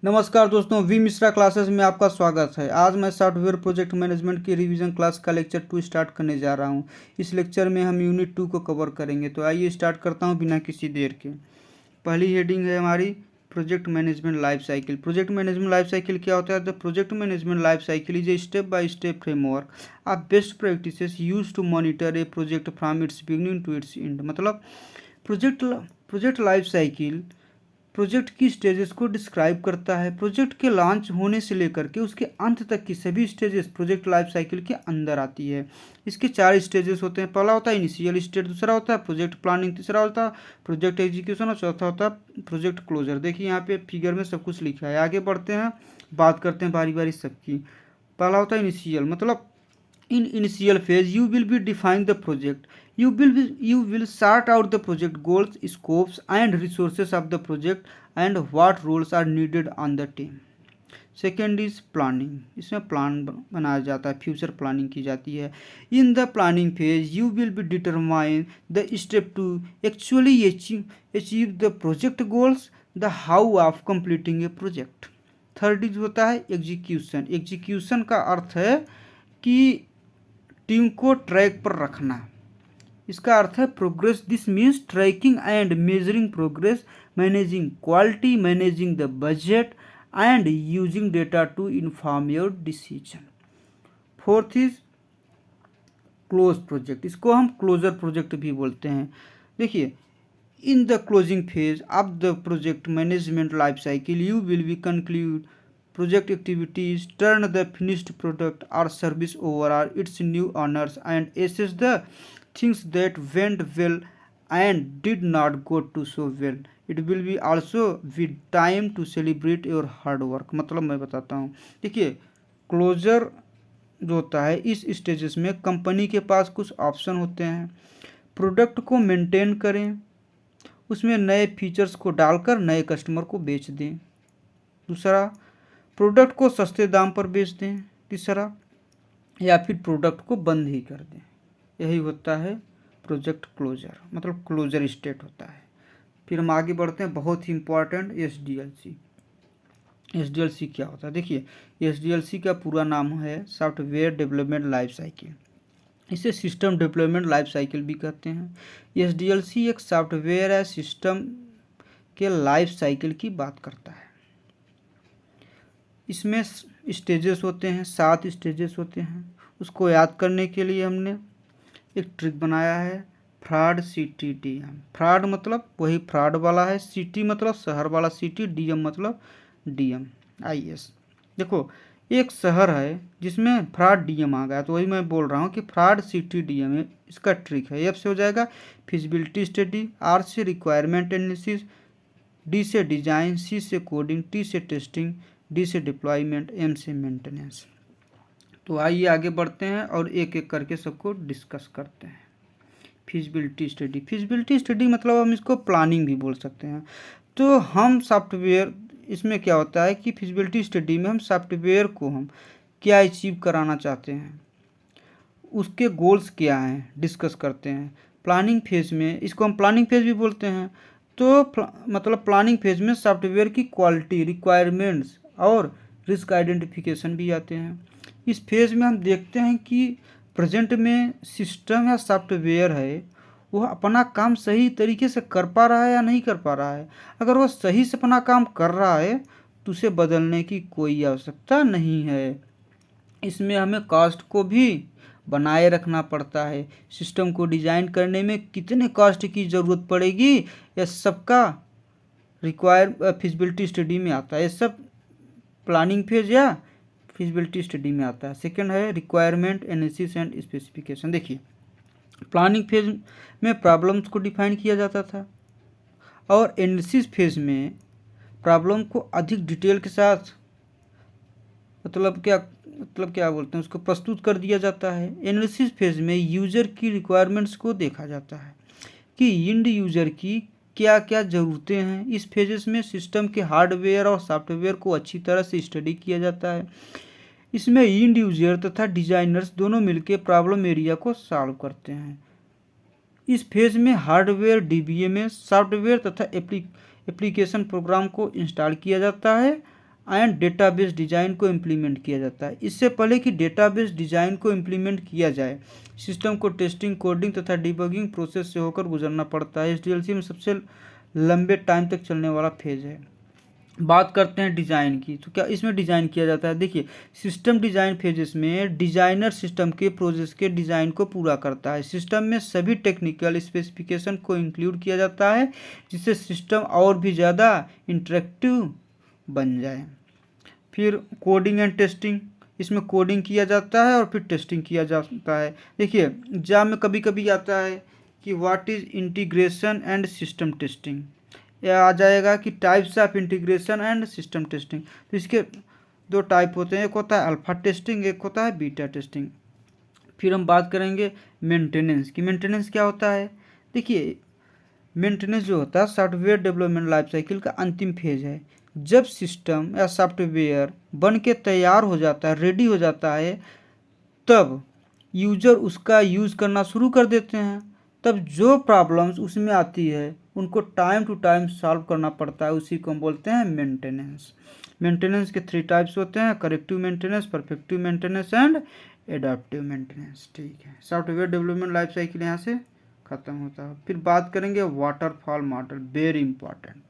नमस्कार दोस्तों, we Mishra classes में आपका स्वागत है। आज मैं सॉफ्टवेयर प्रोजेक्ट मैनेजमेंट की रिवीजन क्लास का लेक्चर 2 स्टार्ट करने जा रहा हूं। इस लेक्चर में हम यूनिट 2 को कवर करेंगे। तो आइए स्टार्ट करता हूं बिना किसी देर के। पहली हेडिंग है हमारी project management life cycle. Project management life cycle क्या होता है? The project management life cycle is a step by step framework of best practices use to monitor a project from its beginning to its end. मतलब project project life cycle project की stages को describe करता है। Project के launch होने से लेकर के उसके अंत तक की सभी स्टेजेस प्रोजेक्ट लाइफ साइकिल के अंदर आती है। इसके 4 स्टेजेस होते हैं। पहला होता है इनिशियल स्टेज, दूसरा होता है प्रोजेक्ट प्लानिंग, तीसरा होता है प्रोजेक्ट एग्जीक्यूशन और चौथा होता है प्रोजेक्ट क्लोजर। देखिए यहाँ पे फिगर में सब कुछ लिखा है। आगे बढ़ते हैं, बात करते हैं बारी बारी सबकी। पहला होता है इनिशियल, मतलब in initial phase you will be define the project. You will sort out the project goals, scopes and resources of the project and what roles are needed on the team. Second is planning, इसमें plan बनाया जाता है, future planning की जाती है। In the planning phase you will be determine the step to actually achieve the project goals, the how of completing a project. Third is होता है execution. Execution का अर्थ है कि टीम को ट्रैक पर रखना। इसका अर्थ है progress. This means tracking and measuring progress, managing quality, managing the budget and using data to inform your decision. Fourth is close project. इसको हम क्लोजर प्रोजेक्ट भी बोलते हैं। देखिए, in the closing phase of the project management life cycle you will be conclude project activities, turn the finished product or service over its new owners and assess the things that went well and did not go to so well. It will be also be time to celebrate your hard work. मतलब मैं बताता हूँ। देखिए, closure जो होता है, इस stages में कंपनी के पास कुछ ऑप्शन होते हैं। प्रोडक्ट को मेंटेन करें, उसमें नए फीचर्स को डालकर नए कस्टमर को बेच दें। दूसरा, प्रोडक्ट को सस्ते दाम पर बेच दें। तीसरा, या फिर प्रोडक्ट को बंद ही कर दें। यही होता है प्रोजेक्ट क्लोजर, मतलब क्लोजर स्टेट होता है। फिर हम आगे बढ़ते हैं, बहुत ही इंपॉर्टेंट एसडीएलसी। एसडीएलसी क्या होता है? देखिए, एसडीएलसी का पूरा नाम है सॉफ्टवेयर डेवलपमेंट लाइफ साइकिल। इसे सिस्टम डेवलपमेंट लाइफ साइकिल भी कहते हैं। एसडीएलसी एक सॉफ्टवेयर या सिस्टम के लाइफ साइकिल की बात करता है। इसमें स्टेजेस होते हैं, 7 स्टेजेस होते हैं। उसको याद करने के लिए हमने एक ट्रिक बनाया है, फ्रॉड सिटी डीएम। फ्रॉड मतलब वही फ्रॉड वाला है, सिटी मतलब शहर वाला सिटी, डीएम मतलब डीएम आईएस। देखो, एक शहर है जिसमें फ्रॉड डीएम आ गया, तो वही मैं बोल रहा हूँ कि फ्रॉड सिटी डीएम है। इसका ट्रिक है, एफ से हो जाएगा फिजिबिलिटी स्टडी, आर से रिक्वायरमेंट एनालिसिस, डी से डिजाइन, सी से कोडिंग, टी से टेस्टिंग, डी से डिप्लॉयमेंट, एम से मेंटेनेंस। तो आइए आगे बढ़ते हैं और एक एक करके सबको डिस्कस करते हैं। Feasibility study. फिजिबिलिटी स्टडी मतलब हम इसको प्लानिंग भी बोल सकते हैं। तो हम सॉफ्टवेयर, इसमें क्या होता है कि फिजिबिलिटी स्टडी में हम सॉफ्टवेयर को हम क्या अचीव कराना चाहते हैं, उसके गोल्स क्या हैं, डिस्कस करते हैं। प्लानिंग फेज में, इसको हम प्लानिंग फेज भी बोलते हैं। तो मतलब प्लानिंग फेज में सॉफ्टवेयर की क्वालिटी, रिक्वायरमेंट्स और रिस्क आइडेंटिफिकेशन भी आते हैं। इस फेज में हम देखते हैं कि प्रेजेंट में सिस्टम या सॉफ्टवेयर है वह अपना काम सही तरीके से कर पा रहा है या नहीं कर पा रहा है। अगर वह सही से अपना काम कर रहा है तो उसे बदलने की कोई आवश्यकता नहीं है। इसमें हमें कॉस्ट को भी बनाए रखना पड़ता है। सिस्टम को डिज़ाइन करने में कितने कॉस्ट की ज़रूरत पड़ेगी, यह सबका फिजिबिलिटी स्टडी में आता है। ये सब प्लानिंग फेज या फिजिबिलिटी स्टडी में आता है। सेकंड है रिक्वायरमेंट एनालिसिस एंड स्पेसिफिकेशन। देखिए, प्लानिंग फेज में प्रॉब्लम्स को डिफाइन किया जाता था और एनालिसिस फेज में प्रॉब्लम को अधिक डिटेल के साथ मतलब क्या बोलते हैं उसको प्रस्तुत कर दिया जाता है। एनालिसिस फेज में यूज़र की रिक्वायरमेंट्स को देखा जाता है कि इंड यूज़र की क्या क्या ज़रूरतें हैं। इस फेजेस में सिस्टम के हार्डवेयर और सॉफ्टवेयर को अच्छी तरह से स्टडी किया जाता है। इसमें इंड यूज़र तथा डिज़ाइनर्स दोनों मिलकर प्रॉब्लम एरिया को सॉल्व करते हैं। इस फेज में हार्डवेयर डीबीएमएस, सॉफ्टवेयर तथा एप्लीकेशन प्रोग्राम को इंस्टॉल किया जाता है एंड डेटाबेस डिज़ाइन को इम्प्लीमेंट किया जाता है। इससे पहले कि डेटाबेस डिज़ाइन को इम्प्लीमेंट किया जाए, सिस्टम को टेस्टिंग, कोडिंग तथा डिबगिंग प्रोसेस से होकर गुजरना पड़ता है। एसडीएलसी में सबसे लंबे टाइम तक चलने वाला फेज है। बात करते हैं डिज़ाइन की, तो क्या इसमें डिज़ाइन किया जाता है? देखिए, सिस्टम डिज़ाइन फेजेस में डिज़ाइनर सिस्टम के प्रोसेस के डिज़ाइन को पूरा करता है। सिस्टम में सभी टेक्निकल स्पेसिफिकेशन को इंक्लूड किया जाता है, जिससे सिस्टम और भी ज़्यादा इंटरेक्टिव बन जाए। फिर कोडिंग एंड टेस्टिंग, इसमें कोडिंग किया जाता है और फिर टेस्टिंग किया जाता है। देखिए, एग्जाम में कभी कभी आता है कि what is integration and system testing, या आ जाएगा कि types of integration and system testing. तो इसके दो टाइप होते हैं, एक होता है अल्फा टेस्टिंग, एक होता है बीटा टेस्टिंग। फिर हम बात करेंगे मेंटेनेंस की। मेंटेनेंस क्या होता है? देखिए, मेंटेनेंस जो होता है सॉफ्टवेयर डेवलपमेंट लाइफ साइकिल का अंतिम फेज है। जब सिस्टम या सॉफ्टवेयर बन के तैयार हो जाता है, रेडी हो जाता है, तब यूजर उसका यूज़ करना शुरू कर देते हैं। तब जो प्रॉब्लम्स उसमें आती है उनको टाइम टू टाइम सॉल्व करना पड़ता है, उसी को हम बोलते हैं मेंटेनेंस। मेंटेनेंस के 3 टाइप्स होते हैं, corrective maintenance, perfective maintenance and adaptive maintenance. ठीक है, सॉफ्टवेयर डेवलपमेंट लाइफ साइकिल यहाँ से खत्म होता है। फिर बात करेंगे वाटरफॉल मॉडल, वेरी इंपॉर्टेंट।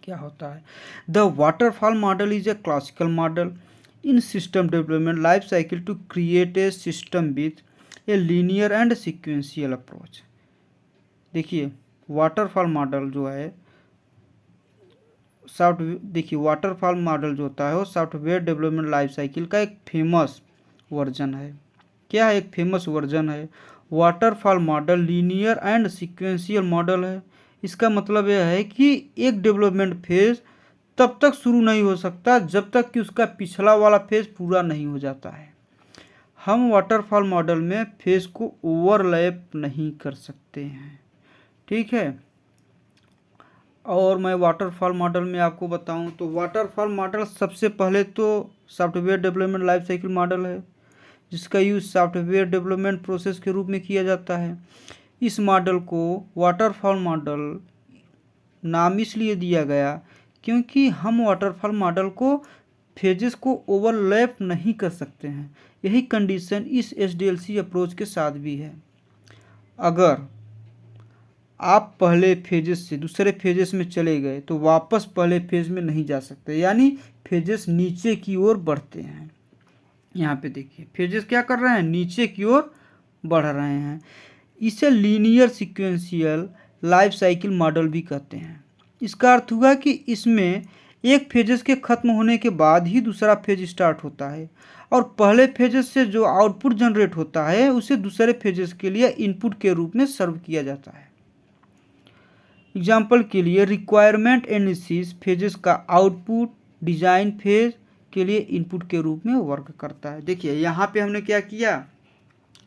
क्या होता है? The waterfall model is a classical model in system development life cycle to create a system with a linear and sequential approach। देखिए, वाटरफॉल मॉडल जो है वाटरफॉल मॉडल जो होता है वो सॉफ्टवेयर डेवलपमेंट लाइफ साइकिल का एक फेमस वर्जन है। क्या है? एक फेमस वर्जन है। Waterfall model linear and sequential model है। इसका मतलब यह है कि एक डेवलपमेंट फेज तब तक शुरू नहीं हो सकता जब तक कि उसका पिछला वाला फेज पूरा नहीं हो जाता है। हम वाटरफॉल मॉडल में फेज को ओवरलैप नहीं कर सकते हैं। ठीक है, और मैं वाटरफॉल मॉडल में आपको बताऊं तो वाटरफॉल मॉडल सबसे पहले तो software development life cycle model है, जिसका यूज़ सॉफ्टवेयर डेवलपमेंट प्रोसेस के रूप में किया जाता है। इस मॉडल को वाटरफॉल मॉडल नाम इसलिए दिया गया क्योंकि हम वाटरफॉल मॉडल को फेजेस को ओवरलैप नहीं कर सकते हैं। यही कंडीशन इस एसडीएलसी अप्रोच के साथ भी है। अगर आप पहले फेजेस से दूसरे फेजेस में चले गए तो वापस पहले फेज में नहीं जा सकते, यानी फेजेस नीचे की ओर बढ़ते हैं। यहाँ पे देखिए, फेजेस क्या कर रहे हैं? नीचे की ओर बढ़ रहे हैं। इसे linear sequential life cycle model भी कहते हैं। इसका अर्थ हुआ कि इसमें एक फेजेस के खत्म होने के बाद ही दूसरा फेज स्टार्ट होता है, और पहले फेजेस से जो आउटपुट जनरेट होता है उसे दूसरे फेजेस के लिए इनपुट के रूप में सर्व किया जाता है। एग्जाम्पल के लिए, रिक्वायरमेंट एनालिसिस फेजेस का आउटपुट डिजाइन फेज के लिए इनपुट के रूप में वर्क करता है। देखिए, यहाँ पे हमने क्या किया,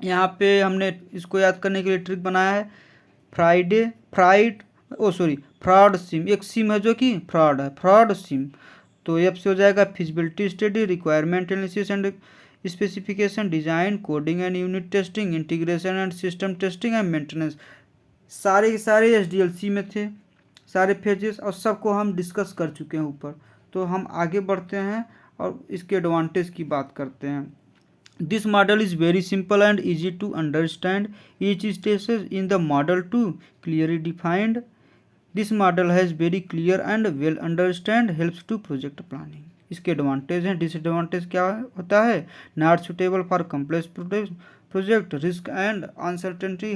यहाँ पे हमने इसको याद करने के लिए ट्रिक बनाया है, फ्रॉड सिम। एक सिम है जो कि फ्रॉड है, फ्रॉड सिम। तो एफ से हो जाएगा feasibility study, requirement analysis and specification, design, coding and unit testing, integration and system testing and maintenance. सारे के सारे एसडीएलसी में थे, सारे फेजेस, और सबको हम डिस्कस कर चुके हैं ऊपर। तो हम आगे बढ़ते हैं और इसके एडवांटेज की बात करते हैं। This model is very simple and easy to understand. Each stage in the model to clearly defined. This model has very clear and well understand, helps to project planning. इसके एडवांटेज हैं। Disadvantage क्या होता है? Not suitable for complex project, risk and uncertainty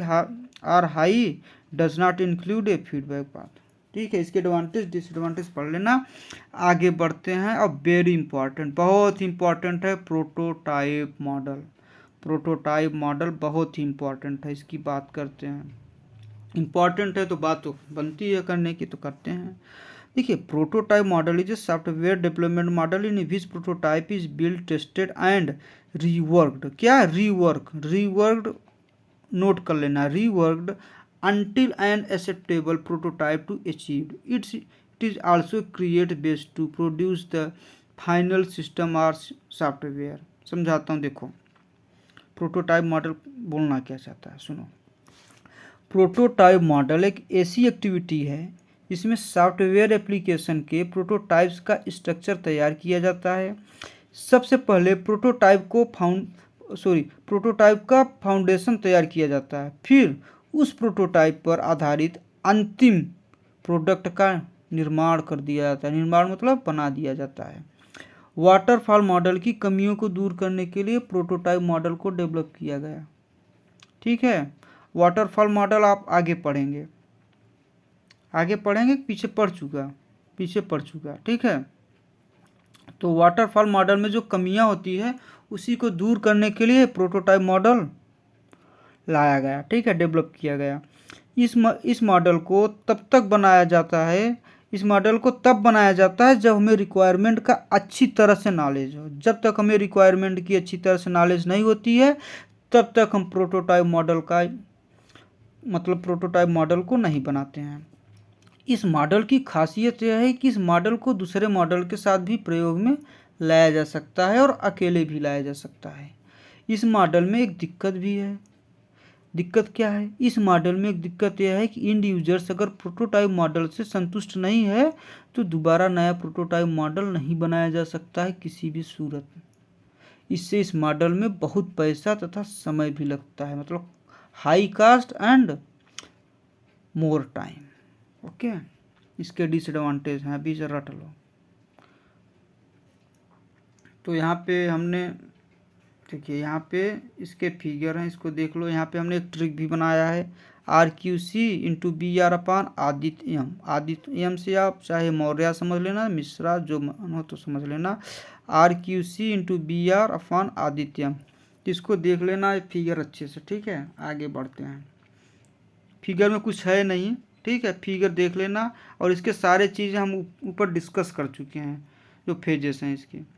are high, does not include a feedback path. ठीक है, इसके advantage disadvantage पढ़ लेना। आगे बढ़ते हैं। अब वेरी इंपॉर्टेंट, बहुत इंपॉर्टेंट है प्रोटोटाइप मॉडल। प्रोटोटाइप मॉडल बहुत ही इंपॉर्टेंट है, इसकी बात करते हैं। इंपॉर्टेंट है तो बात तो बनती है करने की, तो करते हैं। देखिए, prototype model is a software development model in which prototype is build, tested and reworked. क्या? रीवर्कड नोट कर लेना, reworked until an acceptable prototype to achieved. It is also create base to produce the final system or software। समझाता हूँ, देखो prototype model बोलना क्या चाहता है, सुनो। प्रोटोटाइप मॉडल एक ऐसी एक्टिविटी है इसमें सॉफ्टवेयर एप्लीकेशन के प्रोटोटाइप्स का स्ट्रक्चर तैयार किया जाता है। सबसे पहले प्रोटोटाइप का फाउंडेशन तैयार किया जाता है, फिर उस प्रोटोटाइप पर आधारित अंतिम प्रोडक्ट का निर्माण कर दिया जाता है। निर्माण मतलब बना दिया जाता है। वाटरफॉल मॉडल की कमियों को दूर करने के लिए प्रोटोटाइप मॉडल को डेवलप किया गया। ठीक है, वाटरफॉल मॉडल आप आगे पढ़ेंगे, पीछे पढ़ चुका। ठीक है, तो वाटरफॉल मॉडल में जो कमियां होती है उसी को दूर करने के लिए प्रोटोटाइप मॉडल लाया गया। ठीक है, डेवलप किया गया। इस मॉडल को तब बनाया जाता है जब हमें रिक्वायरमेंट का अच्छी तरह से नॉलेज हो। जब तक हमें रिक्वायरमेंट की अच्छी तरह से नॉलेज नहीं होती है तब तक हम प्रोटोटाइप मॉडल को नहीं बनाते हैं। इस मॉडल की खासियत यह है कि इस मॉडल को दूसरे मॉडल के साथ भी प्रयोग में लाया जा सकता है और अकेले भी लाया जा सकता है। इस मॉडल में एक दिक्कत भी है। दिक्कत क्या है? इस मॉडल में एक दिक्कत यह है कि इंड यूजर्स अगर प्रोटोटाइप मॉडल से संतुष्ट नहीं है तो दोबारा नया प्रोटोटाइप मॉडल नहीं बनाया जा सकता है किसी भी सूरत में। इससे इस मॉडल में बहुत पैसा तथा समय भी लगता है, मतलब high cast and more time. Okay, इसके डिसएडवांटेज हैं, अभी से रट लो। तो यहाँ पे हमने देखिए, यहाँ पे इसके फिगर हैं, इसको देख लो। यहाँ पे हमने एक ट्रिक भी बनाया है, RQC इंटू BR अपान आदित्य एम से आप चाहे मौर्य समझ लेना, मिश्रा जो मन हो तो समझ लेना। RQC इंटू BR अपान आदित्यम, इसको देख लेना फिगर अच्छे से। ठीक है, आगे बढ़ते हैं। फिगर में कुछ है नहीं, ठीक है, फिगर देख लेना। और इसके सारे चीज़ें हम ऊपर डिस्कस कर चुके हैं, जो फेजेस हैं इसके,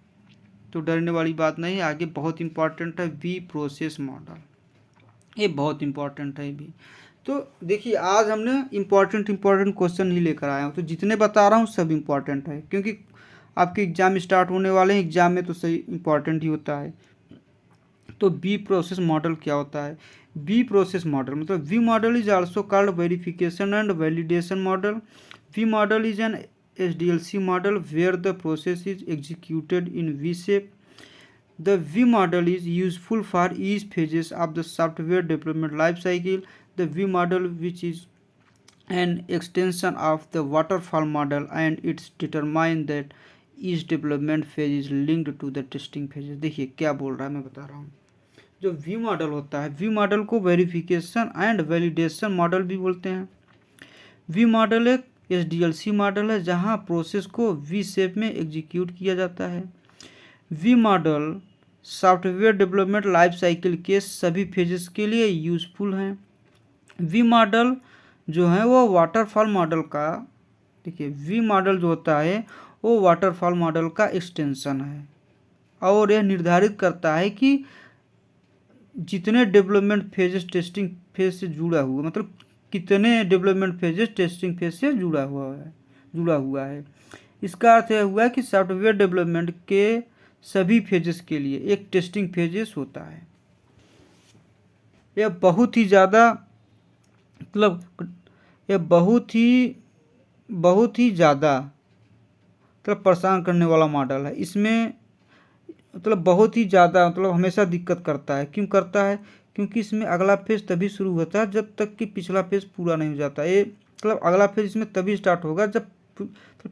तो डरने वाली बात नहीं। आगे बहुत इंपॉर्टेंट है वी प्रोसेस मॉडल, ये बहुत इंपॉर्टेंट है भी। तो देखिए, आज हमने इंपॉर्टेंट क्वेश्चन ही लेकर आया हूँ, तो जितने बता रहा हूँ सब इंपॉर्टेंट है, क्योंकि आपके एग्जाम स्टार्ट होने वाले हैं। एग्जाम में तो सही इंपॉर्टेंट ही होता है। तो वी प्रोसेस मॉडल क्या होता है? वी प्रोसेस मॉडल मतलब V model is also called verification and validation model. V model is an SDLC model where the process is executed in V shape. The V model is useful for each phases of the software development life cycle. The V model, which is an extension of the waterfall model, and it's determined that each development phase is linked to the testing phases. देखिए क्या बोल रहा है, मैं बता रहा हूँ। जो वी मॉडल होता है, वी मॉडल को वेरिफिकेशन एंड वैलिडेशन मॉडल भी बोलते हैं। वी मॉडल एक SDLC मॉडल है जहां प्रोसेस को वी शेप में एग्जीक्यूट किया जाता है। V model software development life cycle के सभी फेजेस के लिए यूजफुल हैं। वी मॉडल जो है वो वाटरफॉल मॉडल का, देखिए वी मॉडल जो होता है वो वाटरफॉल मॉडल का एक्सटेंशन है, और यह निर्धारित करता है कि जितने डेवलपमेंट फेजेस टेस्टिंग फेज से जुड़ा हुआ, मतलब कितने डेवलपमेंट फेजेस टेस्टिंग फेज से जुड़ा हुआ है। इसका अर्थ यह हुआ कि सॉफ्टवेयर डेवलपमेंट के सभी फेजेस के लिए एक टेस्टिंग फेजेस होता है। यह बहुत ही ज़्यादा परेशान करने वाला मॉडल है। इसमें बहुत ही ज़्यादा हमेशा दिक्कत करता है। क्यों करता है? क्योंकि इसमें अगला फेज तभी शुरू होता है जब तक कि पिछला फेज पूरा नहीं हो जाता। ये अगला फेज इसमें तभी स्टार्ट होगा जब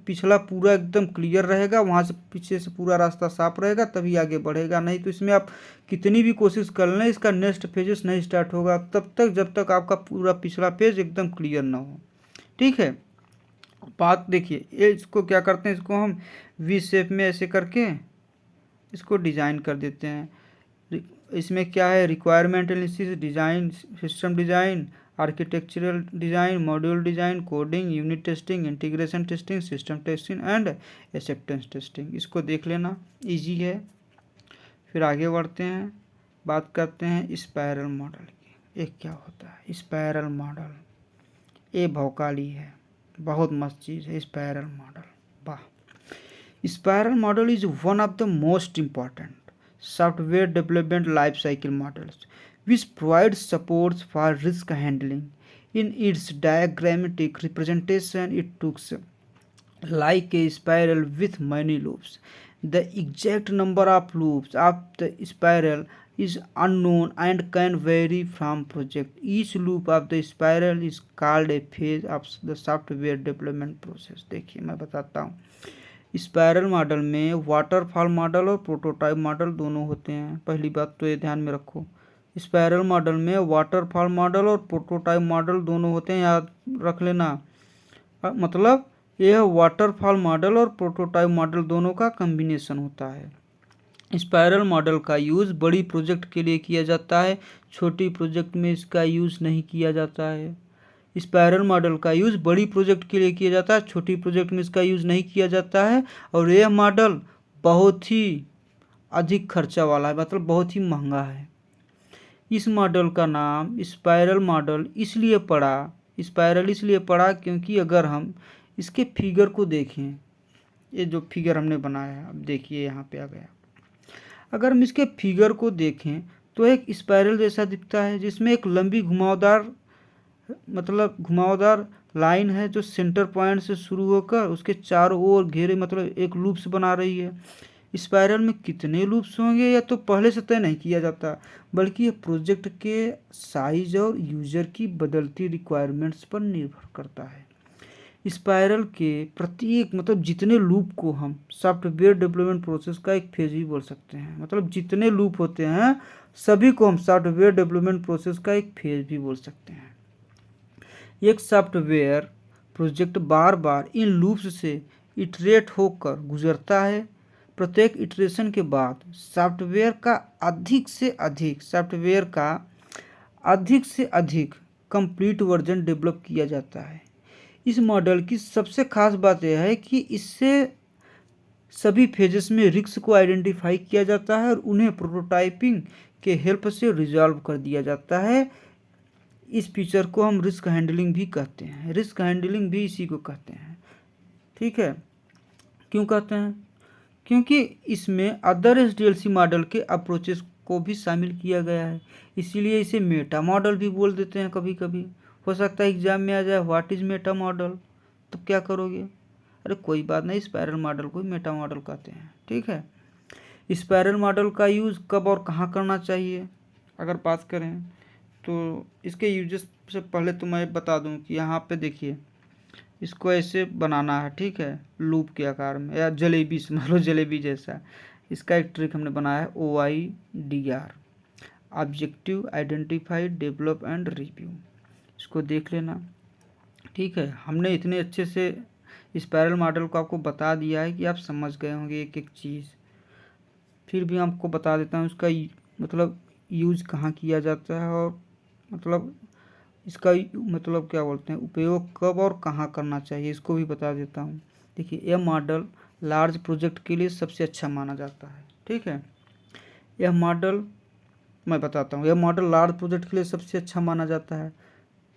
पिछला पूरा एकदम क्लियर रहेगा, वहाँ से पीछे से पूरा रास्ता साफ रहेगा, तभी आगे बढ़ेगा। नहीं तो इसमें आप कितनी भी कोशिश कर लें, इसका नेक्स्ट फेजेस नहीं स्टार्ट होगा तब तक जब तक आपका पूरा पिछला फेज एकदम क्लियर ना हो। ठीक है, बात देखिए, ये इसको क्या करते हैं, इसको हम वी शेप में ऐसे करके इसको डिज़ाइन कर देते हैं। इसमें क्या है? Requirement analysis, design, system design, architectural design, module design, coding, unit testing, integration testing, system testing and acceptance testing. इसको देख लेना, इजी है। फिर आगे बढ़ते हैं, बात करते हैं स्पायरल मॉडल की। एक क्या होता है स्पायरल मॉडल? ये भौकाली है, बहुत मस्त चीज़ है स्पायरल मॉडल, वाह। Spiral model is one of the most important software development life cycle models, which provides supports for risk handling, In its diagrammatic representation, it looks like a spiral with many loops. The exact number of loops of the spiral is unknown and can vary from project. Each loop of the spiral is called a phase of the software development process. देखिए मैं बताता हूँ, spiral model में waterfall model और prototype model दोनों होते हैं। पहली बात तो ये ध्यान में रखो, स्पायरल मॉडल में वाटरफॉल मॉडल और प्रोटोटाइप मॉडल दोनों होते हैं, याद रख लेना। मतलब यह वाटरफॉल मॉडल और प्रोटोटाइप मॉडल दोनों का कॉम्बिनेशन होता है। स्पायरल मॉडल का यूज़ बड़ी प्रोजेक्ट के लिए किया जाता है, छोटी प्रोजेक्ट में इसका यूज़ नहीं किया जाता है। स्पायरल मॉडल का यूज़ बड़ी प्रोजेक्ट के लिए किया जाता है, छोटी प्रोजेक्ट में इसका यूज़ नहीं किया जाता है। और यह मॉडल बहुत ही अधिक खर्चा वाला है, मतलब बहुत ही महंगा है। इस मॉडल का नाम स्पायरल मॉडल इसलिए पड़ा, स्पायरल इसलिए पड़ा क्योंकि अगर हम इसके फिगर को देखें, ये जो फिगर हमने बनाया है, अब देखिए यहाँ पे आ गया। अगर हम इसके फिगर को देखें तो एक स्पायरल जैसा दिखता है, जिसमें एक लंबी घुमावदार लाइन है जो सेंटर पॉइंट से शुरू होकर उसके चारों ओर घेरे, मतलब एक लूप्स बना रही है। स्पायरल में कितने लूप्स होंगे यह तो पहले से तय नहीं किया जाता, बल्कि यह प्रोजेक्ट के साइज और यूजर की बदलती रिक्वायरमेंट्स पर निर्भर करता है। स्पायरल के प्रत्येक, मतलब जितने लूप को हम सॉफ्टवेयर डेवलपमेंट प्रोसेस का एक फेज भी बोल सकते हैं। मतलब जितने लूप होते हैं सभी को हम सॉफ्टवेयर डेवलपमेंट प्रोसेस का एक फेज भी बोल सकते हैं। एक सॉफ्टवेयर प्रोजेक्ट बार बार इन लूप्स से इटरेट होकर गुजरता है। प्रत्येक इटरेशन के बाद सॉफ्टवेयर का अधिक से अधिक कंप्लीट वर्जन डेवलप किया जाता है। इस मॉडल की सबसे खास बात यह है कि इससे सभी फेजेस में रिस्क को आइडेंटिफाई किया जाता है और उन्हें प्रोटोटाइपिंग के हेल्प से रिजॉल्व कर दिया जाता है। इस फीचर को हम रिस्क हैंडलिंग भी कहते हैं, रिस्क हैंडलिंग भी इसी को कहते हैं। ठीक है, क्यों कहते हैं? क्योंकि इसमें अदर एसडीएलसी मॉडल के अप्रोचेस को भी शामिल किया गया है, इसीलिए इसे मेटा मॉडल भी बोल देते हैं। कभी कभी हो सकता है एग्जाम में आ जाए व्हाट इज मेटा मॉडल, तब क्या करोगे? अरे कोई बात नहीं, स्पायरल मॉडल को मेटा मॉडल कहते हैं। ठीक है, स्पायरल मॉडल का यूज़ कब और कहाँ करना चाहिए अगर बात करें तो इसके यूजेस से पहले तो मैं बता दूं कि यहाँ पे देखिए, इसको ऐसे बनाना है, ठीक है, लूप के आकार में या जलेबी, समझ लो जलेबी जैसा। इसका एक ट्रिक हमने बनाया है, OIDR, objective, identify, develop and review. इसको देख लेना। ठीक है, हमने इतने अच्छे से स्पायरल मॉडल को आपको बता दिया है कि आप समझ गए होंगे एक एक चीज़। फिर भी आपको बता देता हूँ इसका मतलब यूज़ कहाँ किया जाता है और मतलब इसका मतलब क्या बोलते हैं, उपयोग कब और कहाँ करना चाहिए, इसको भी बता देता हूँ। देखिए, यह मॉडल लार्ज प्रोजेक्ट के लिए सबसे अच्छा माना जाता है। ठीक है, यह मॉडल मैं बताता हूँ, यह मॉडल लार्ज प्रोजेक्ट के लिए सबसे अच्छा माना जाता है।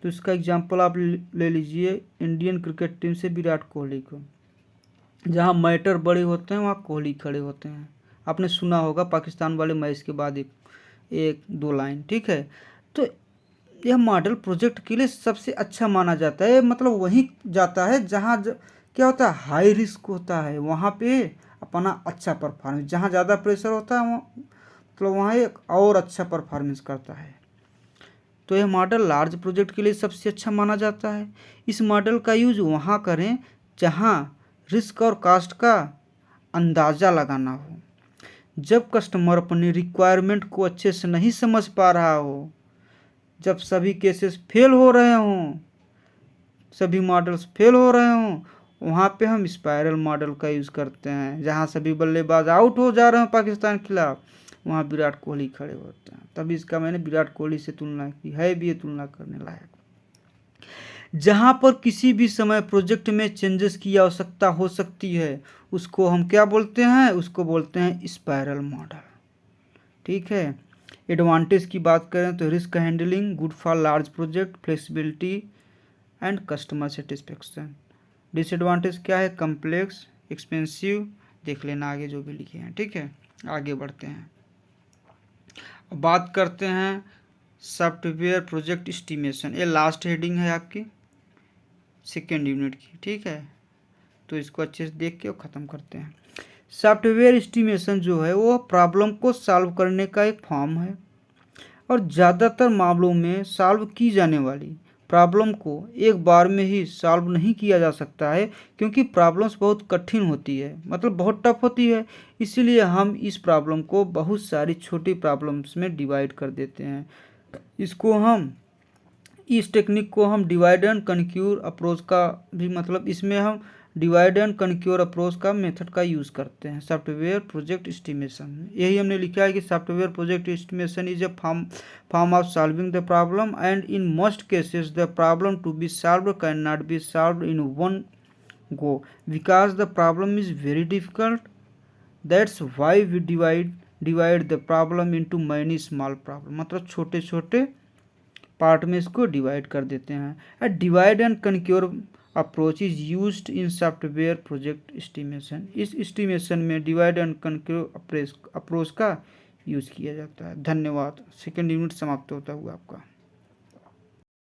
तो इसका एग्जांपल आप ले लीजिए इंडियन क्रिकेट टीम से विराट कोहली को। जहाँ मैटर बड़े होते हैं वहाँ कोहली खड़े होते हैं। आपने सुना होगा पाकिस्तान वाले मैच के बाद एक दो लाइन। ठीक है, तो यह मॉडल प्रोजेक्ट के लिए सबसे अच्छा माना जाता है। मतलब वहीं जाता है जहाँ क्या होता है, हाई रिस्क होता है, वहाँ पे अपना अच्छा परफॉर्मेंस, जहाँ ज़्यादा प्रेशर होता है मतलब वहाँ एक और अच्छा परफॉर्मेंस करता है। तो यह मॉडल लार्ज प्रोजेक्ट के लिए सबसे अच्छा माना जाता है। इस मॉडल का यूज़ वहाँ करें जहाँ रिस्क और कॉस्ट का अंदाज़ा लगाना हो। जब कस्टमर अपनी रिक्वायरमेंट को अच्छे से नहीं समझ पा रहा हो, जब सभी केसेस फेल हो रहे हों, सभी मॉडल्स फेल हो रहे हों, वहाँ पे हम स्पायरल मॉडल का यूज़ करते हैं। जहाँ सभी बल्लेबाज आउट हो जा रहे हैं पाकिस्तान के खिलाफ, वहाँ विराट कोहली खड़े होते हैं। तभी इसका मैंने विराट कोहली से तुलना की है, भी ये तुलना करने लायक। जहाँ पर किसी भी समय प्रोजेक्ट में चेंजेस की आवश्यकता हो सकती है, उसको हम क्या बोलते हैं? उसको बोलते हैं स्पायरल मॉडल। ठीक है, एडवांटेज की बात करें तो risk handling, good for large project, flexibility and customer satisfaction. Disadvantage क्या है? कम्प्लेक्स, एक्सपेंसिव, देख लेना आगे जो भी लिखे हैं। ठीक है, आगे बढ़ते हैं। अब बात करते हैं सॉफ्टवेयर प्रोजेक्ट एस्टिमेशन, ये लास्ट हेडिंग है आपकी सेकेंड यूनिट की, ठीक है। तो इसको अच्छे से देख के और ख़त्म करते हैं। सॉफ्टवेयर एस्टिमेशन जो है वो प्रॉब्लम को सॉल्व करने का एक फॉर्म है और ज़्यादातर मामलों में सॉल्व की जाने वाली प्रॉब्लम को एक बार में ही सॉल्व नहीं किया जा सकता है, क्योंकि प्रॉब्लम्स बहुत कठिन होती है, मतलब बहुत टफ होती है। इसीलिए हम इस प्रॉब्लम को बहुत सारी छोटी प्रॉब्लम्स में डिवाइड कर देते हैं। इसको हम इस टेक्निक को हम डिवाइड एंड कन्क्यूर अप्रोच का भी, मतलब इसमें हम डिवाइड एंड कन्क्यूर अप्रोच का मेथड का यूज़ करते हैं सॉफ्टवेयर प्रोजेक्ट एस्टिमेशन। यही हमने लिखा है कि software project estimation is a form of solving the problem and in most cases the problem to be solved can not be solved in one go because the problem is very difficult. That's why we divide the problem into many small problem, मतलब छोटे छोटे part में इसको divide कर देते हैं। A divide and conquer approach is used in software project estimation. इस estimation में डिवाइड एंड कन्क्योर अप्रोच का यूज़ किया जाता है। धन्यवाद। सेकेंड यूनिट समाप्त होता हुआ आपका।